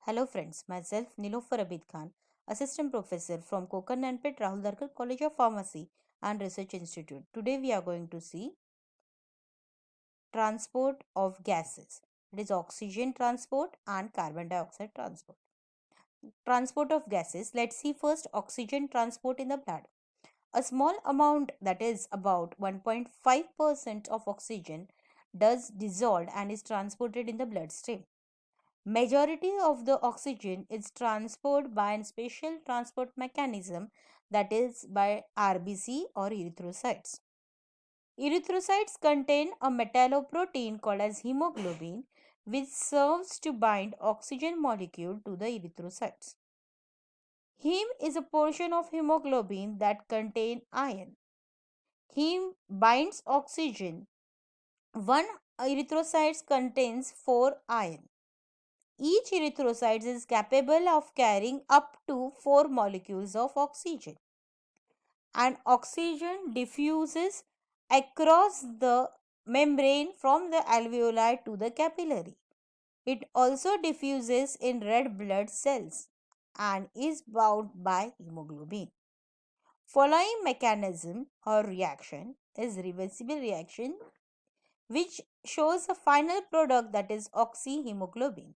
Hello friends, myself Nilofer Abid Khan, Assistant Professor from Kokar Nanpet Rahul Darkar College of Pharmacy and Research Institute. Today we are going to see transport of gases. It is oxygen transport and carbon dioxide transport. Transport of gases. Let's see first oxygen transport in the blood. A small amount, that is about 1.5% of oxygen, does dissolve and is transported in the bloodstream. Majority of the oxygen is transported by a special transport mechanism, that is by RBC or erythrocytes. Erythrocytes contain a metalloprotein called as hemoglobin, which serves to bind oxygen molecule to the erythrocytes. Heme is a portion of hemoglobin that contain iron. Heme binds oxygen. One erythrocyte contains 4 iron. Each erythrocyte is capable of carrying up to 4 molecules of oxygen, and oxygen diffuses across the membrane from the alveoli to the capillary. It also diffuses in red blood cells and is bound by hemoglobin. Following mechanism or reaction is reversible reaction, which shows a final product, that is oxyhemoglobin,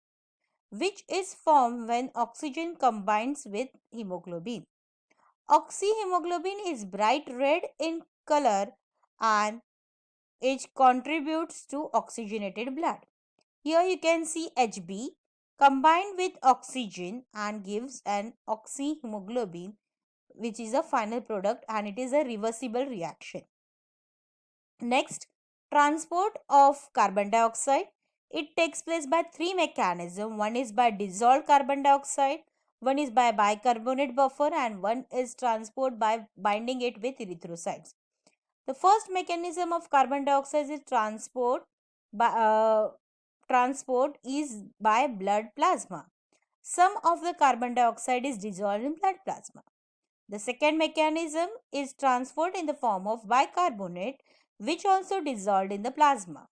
which is formed when oxygen combines with hemoglobin. Oxyhemoglobin is bright red in color and it contributes to oxygenated blood. Here you can see Hb combined with oxygen and gives an oxyhemoglobin, which is a final product, and it is a reversible reaction. Next, transport of carbon dioxide. It takes place by three mechanisms. One is by dissolved carbon dioxide, one is by bicarbonate buffer, and one is transport by binding it with erythrocytes. The first mechanism of carbon dioxide is transport is by blood plasma. Some of the carbon dioxide is dissolved in blood plasma. The second mechanism is transport in the form of bicarbonate, which also dissolved in the plasma.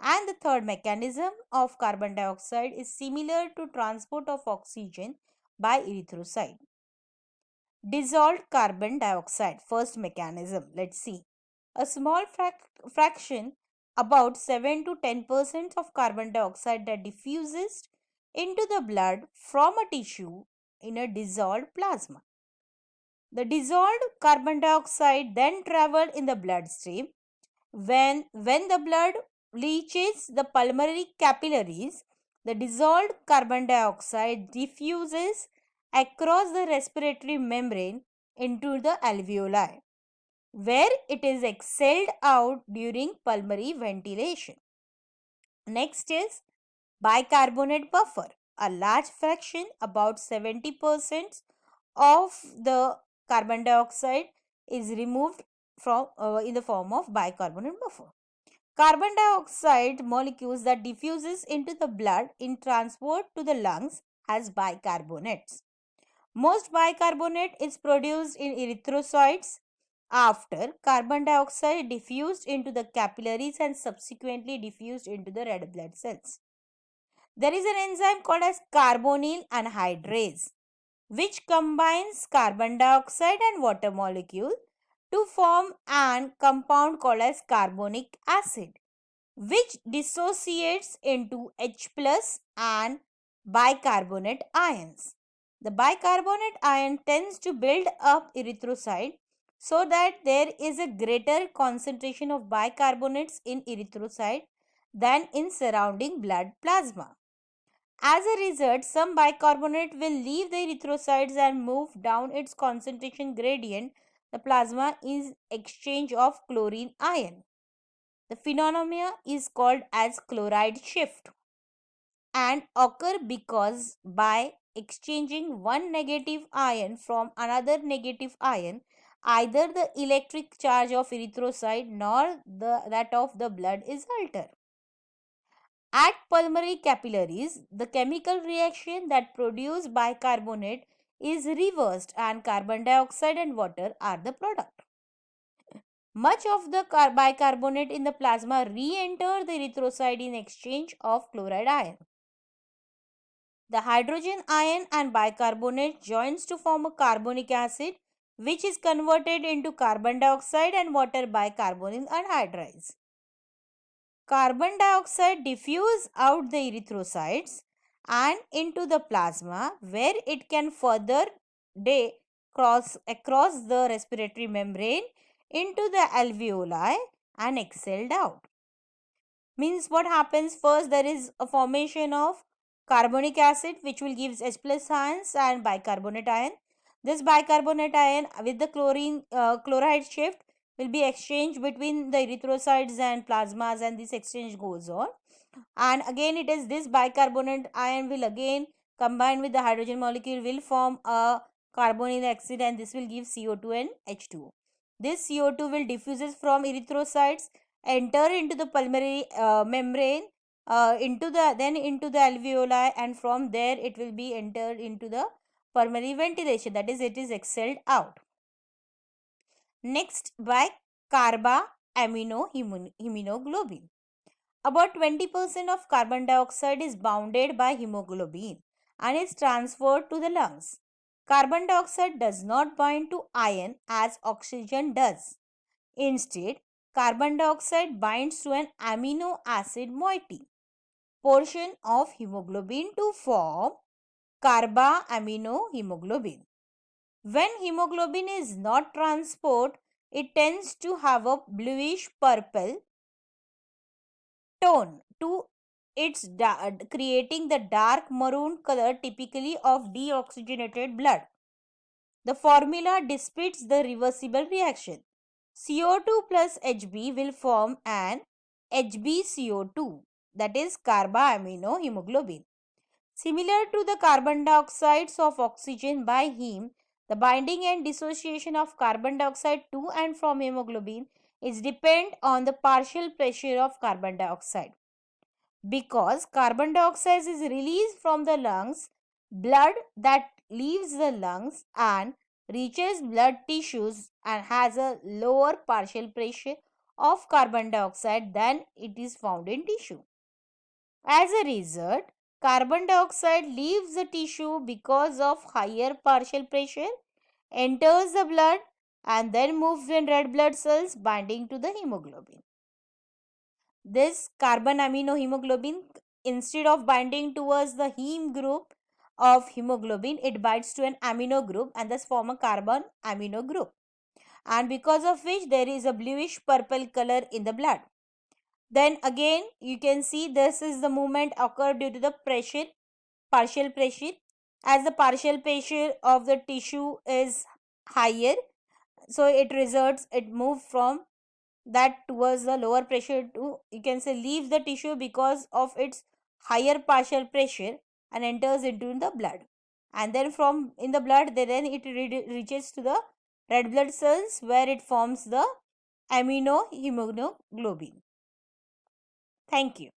And the third mechanism of carbon dioxide is similar to transport of oxygen by erythrocyte. Dissolved carbon dioxide, first mechanism. Let's see. A small fraction, about 7 to 10% of carbon dioxide, that diffuses into the blood from a tissue in a dissolved plasma. The dissolved carbon dioxide then travels in the bloodstream. When the blood reaches the pulmonary capillaries, the dissolved carbon dioxide diffuses across the respiratory membrane into the alveoli, where it is exhaled out during pulmonary ventilation. Next is bicarbonate buffer. A large fraction, about 70% of the carbon dioxide, is removed from in the form of bicarbonate buffer. Carbon dioxide molecules that diffuses into the blood in transport to the lungs as bicarbonates. Most bicarbonate is produced in erythrocytes after carbon dioxide diffused into the capillaries and subsequently diffused into the red blood cells. There is an enzyme called as carbonyl anhydrase, which combines carbon dioxide and water molecule to form an compound called as carbonic acid, which dissociates into H plus and bicarbonate ions. The bicarbonate ion tends to build up erythrocyte so that there is a greater concentration of bicarbonates in erythrocyte than in surrounding blood plasma. As a result, some bicarbonate will leave the erythrocytes and move down its concentration gradient. The plasma is exchange of chlorine ion. The phenomenon is called as chloride shift and occur because by exchanging one negative ion from another negative ion, either the electric charge of erythrocyte nor that of the blood is altered. At pulmonary capillaries, the chemical reaction that produces bicarbonate is reversed and carbon dioxide and water are the product. Much of the bicarbonate in the plasma re-enter the erythrocyte in exchange of chloride ion. The hydrogen ion and bicarbonate joins to form a carbonic acid, which is converted into carbon dioxide and water by carbonyl anhydride. Carbon dioxide diffuses out the erythrocytes and into the plasma, where it can further cross across the respiratory membrane into the alveoli and exhaled out. Means what happens first, there is a formation of carbonic acid which will give H plus ions and bicarbonate ion. This bicarbonate ion with the chloride shift will be exchanged between the erythrocytes and plasmas, and this exchange goes on. And again it is this bicarbonate ion will again combine with the hydrogen molecule, will form a carbonyl acid, and this will give CO2 and H2O. This CO2 will diffuses from erythrocytes, enter into the pulmonary membrane, into the alveoli, and from there it will be entered into the pulmonary ventilation, that is it is exhaled out. Next, by carba-aminohemoglobin. About 20% of carbon dioxide is bounded by hemoglobin and is transferred to the lungs. Carbon dioxide does not bind to iron as oxygen does. Instead, carbon dioxide binds to an amino acid moiety portion of hemoglobin to form carba-aminohemoglobin. When hemoglobin is not transported, it tends to have a bluish purple tone to its creating the dark maroon color typically of deoxygenated blood. The formula depicts the reversible reaction. CO2 plus Hb will form an HbCO2, that is carba-aminohemoglobin. Similar to the carbon dioxides of oxygen by heme, the binding and dissociation of carbon dioxide to and from hemoglobin is dependent on the partial pressure of carbon dioxide. Because carbon dioxide is released from the lungs, blood that leaves the lungs and reaches blood tissues and has a lower partial pressure of carbon dioxide than it is found in tissue. As a result, carbon dioxide leaves the tissue because of higher partial pressure, enters the blood, and then moves in red blood cells binding to the hemoglobin. This carbon aminohemoglobin, instead of binding towards the heme group of hemoglobin, it binds to an amino group and thus form a carbon amino group, and because of which there is a bluish purple color in the blood. Then again you can see this is the movement occurred due to the pressure, partial pressure. As the partial pressure of the tissue is higher, so it moves from that towards the lower pressure to, you can say, leaves the tissue because of its higher partial pressure and enters into the blood, and then from in the blood then it reaches to the red blood cells where it forms the aminohemoglobin. Thank you.